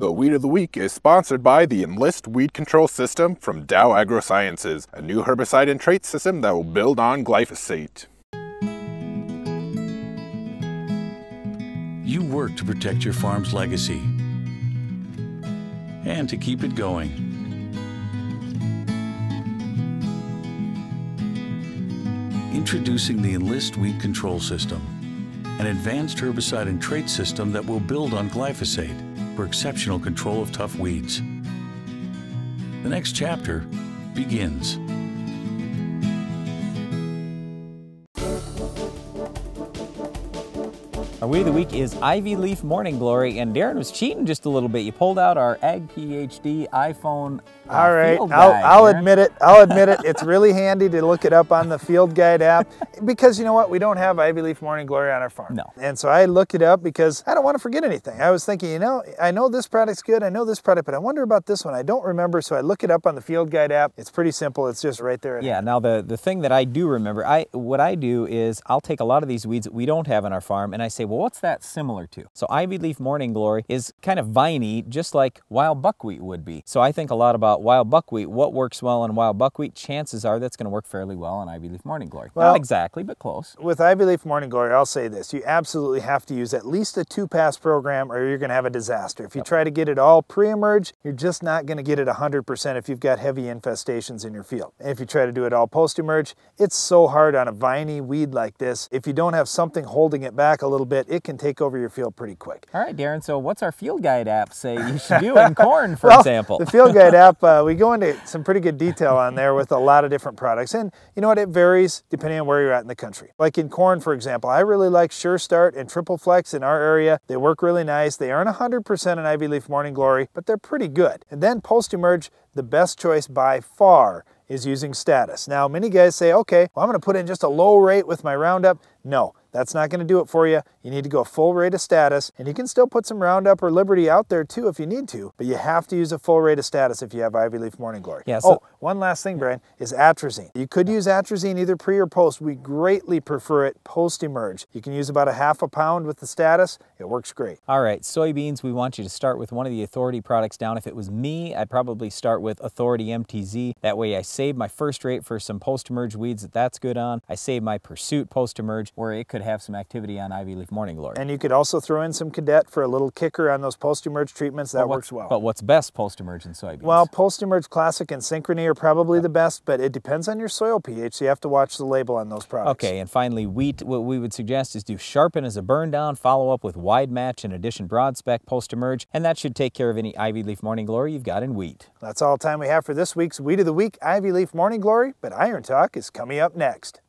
The Weed of the Week is sponsored by the Enlist Weed Control System from Dow AgroSciences, a new herbicide and trait system that will build on glyphosate. You work to protect your farm's legacy and to keep it going. Introducing the Enlist Weed Control System, an advanced herbicide and trait system that will build on glyphosate for exceptional control of tough weeds. The next chapter begins. Our Weed of the Week is Ivyleaf Morningglory, and Darren was cheating just a little bit. You pulled out our Ag PhD iPhone All right, field guide, I'll Darren. admit it. I'll admit it. It's really handy to look it up on the field guide app because you know what? We don't have Ivyleaf Morningglory on our farm. No. And so I looked it up because I don't want to forget anything. I was thinking, you know, I know this product's good. I know this product, but I wonder about this one. I don't remember. So I look it up on the field guide app. It's pretty simple. It's just right there. Yeah, now the thing that I do remember, what I do is I'll take a lot of these weeds that we don't have on our farm and I say, well, what's that similar to? So Ivyleaf Morningglory is kind of viney, just like wild buckwheat would be. So I think a lot about wild buckwheat. What works well on wild buckwheat, chances are that's going to work fairly well on Ivyleaf Morningglory. Well, not exactly, but close. With Ivyleaf Morningglory, I'll say this. You absolutely have to use at least a 2-pass program or you're going to have a disaster. If you try to get it all pre-emerge, you're just not going to get it 100% if you've got heavy infestations in your field. And if you try to do it all post-emerge, it's so hard on a viney weed like this. If you don't have something holding it back a little bit, it can take over your field pretty quick. All right, Darren, so what's our field guide app say you should do in corn, for example? The field guide app, we go into some pretty good detail on there with a lot of different products. And you know what? It varies depending on where you're at in the country. Like in corn, for example, I really like SureStart and TripleFlex in our area. They work really nice. They aren't 100% on Ivyleaf Morningglory, but they're pretty good. And then post-emerge, the best choice by far is using Status. Now, many guys say, okay, well, I'm going to put in just a low rate with my Roundup. No, that's not going to do it for you. You need to go full rate of Status, and you can still put some Roundup or Liberty out there too if you need to, but you have to use a full rate of Status if you have Ivyleaf Morningglory. Yeah, so one last thing, Brian, is atrazine. You could use atrazine either pre or post. We greatly prefer it post-emerge. You can use about a ½ pound with the Status. It works great. All right, soybeans, we want you to start with one of the Authority products down. If it was me, I'd probably start with Authority MTZ. That way I save my first rate for some post-emerge weeds that's good on. I save my Pursuit post-emerge where it could have some activity on Ivyleaf Morningglory. And you could also throw in some Cadet for a little kicker on those post-emerge treatments. That works well. But what's best post-emerge in soybeans? Well, post-emerge Classic and Synchrony are probably the best, but it depends on your soil pH, so you have to watch the label on those products. Okay, and finally wheat, what we would suggest is do Sharpen as a burn down, follow up with Wide Match and Addition Broad Spec post-emerge, and that should take care of any Ivyleaf Morningglory you've got in wheat. That's all the time we have for this week's Weed of the Week, Ivyleaf Morningglory, but Iron Talk is coming up next.